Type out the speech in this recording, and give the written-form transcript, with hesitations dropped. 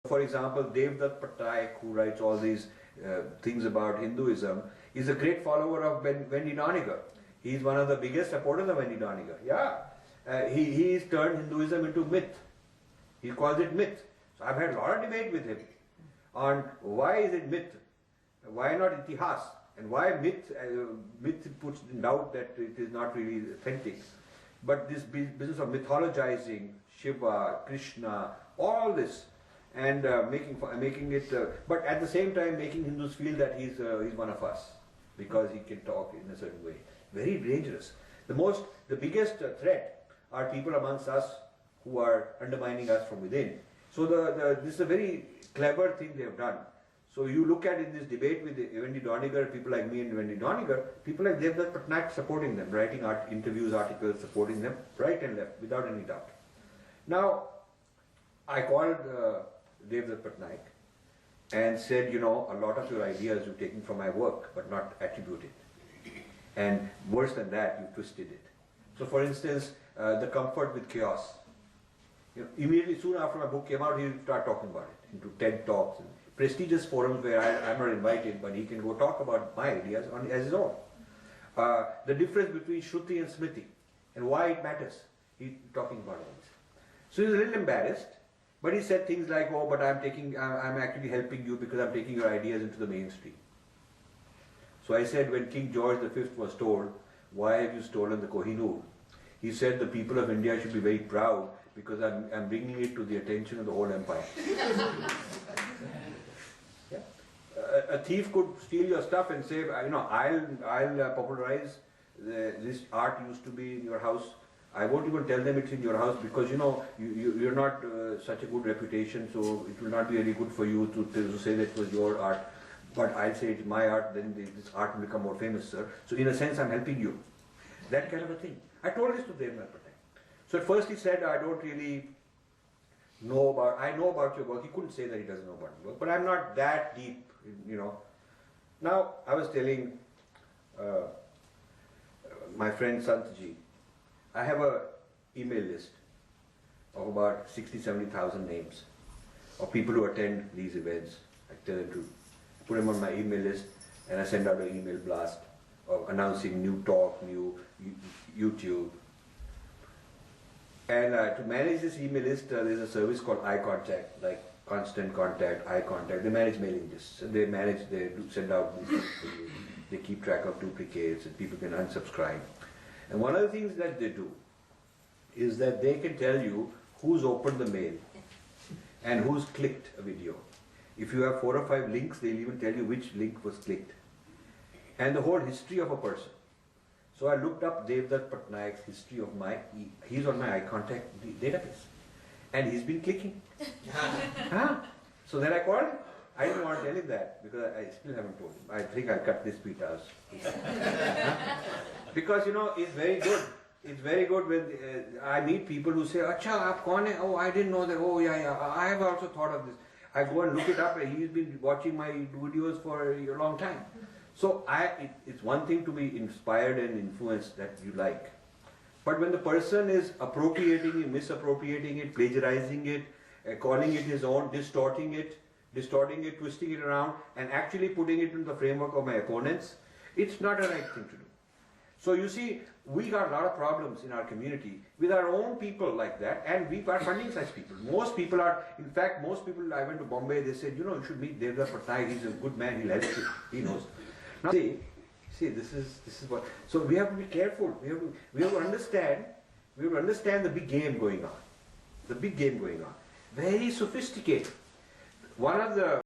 For example, Devdutt Pattanaik, who writes all these things about Hinduism, is a great follower of Wendy Doniger. He's one of the biggest supporters of Wendy Doniger. Yeah, he's turned Hinduism into myth. He calls it myth. So I've had a lot of debate with him on why is it myth, why not itihas, and why myth. Myth puts in doubt that it is not really authentic. But this business of mythologizing Shiva, Krishna, all this, and making it, but at the same time making Hindus feel that he's one of us because he can talk in a certain way. Very dangerous. The biggest threat are people amongst us who are undermining us from within. So this is a very clever thing they have done. So you look at in this debate with Wendy Doniger, people like me and Wendy Doniger, people like Devdutt Pattanaik supporting them, writing interviews, articles, supporting them right and left without any doubt. Now, I called Devdutt Pattanaik and said, you know, a lot of your ideas you've taken from my work but not attributed. And worse than that, you twisted it. So for instance, the comfort with chaos. You know, immediately soon after my book came out, he started talking about it into TED Talks and prestigious forums where I'm not invited, but he can go talk about my ideas as his own. The difference between Shruti and Smriti and why it matters. He's talking about all this. So he's a little embarrassed, but he said things like, oh, but I'm actually helping you because I'm taking your ideas into the mainstream. So I said, when King George V was told, why have you stolen the Kohinoor? He said the people of India should be very proud because I'm bringing it to the attention of the whole empire. Yeah. A thief could steal your stuff and say, you know, I'll popularize this art used to be in your house. I won't even tell them it's in your house because, you know, you're not such a good reputation, so it will not be really good for you to say that it was your art. But I'll say it's my art, then this art will become more famous, sir. So in a sense, I'm helping you. That kind of a thing. I told this to Devdutt Pattanaik. So at first he said, I don't really know about, I know about your work. He couldn't say that he doesn't know about your work, but I'm not that deep, you know. Now, I was telling my friend Santji, I have an email list of about 60,000-70,000 names of people who attend these events. I tell them to put them on my email list, and I send out an email blast of announcing new talk, new YouTube. And to manage this email list, there's a service called eye contact, like constant contact, eye contact. They manage mailing lists, and they send out these lists for you. They keep track of duplicates, and people can unsubscribe. And one of the things that they do is that they can tell you who's opened the mail and who's clicked a video. If you have 4 or 5 links, they'll even tell you which link was clicked. And the whole history of a person. So I looked up Devdutt Pattanaik's history of he's on my eye contact database. And he's been clicking. So then I called him. I didn't want to tell him that because I still haven't told him. I think I'll cut this tweet out. Because, you know, it's very good. It's very good when I meet people who say, Acha, aap kaun hai? Oh, I didn't know that. Oh, yeah. I have also thought of this. I go and look it up, and he's been watching my videos for a long time. So it's one thing to be inspired and influenced that you like. But when the person is appropriating it, misappropriating it, plagiarizing it, calling it his own, distorting it, twisting it around, and actually putting it in the framework of my opponents, it's not a right thing to do. So you see, we got a lot of problems in our community with our own people like that, and we are funding such people. Most people are, in fact, I went to Bombay, they said, you know, you should meet Devdutt Pattanaik, he's a good man, he'll help you, he knows. Now see, this is what, so we have to be careful, we have to understand the big game going on. The big game going on. Very sophisticated. One of the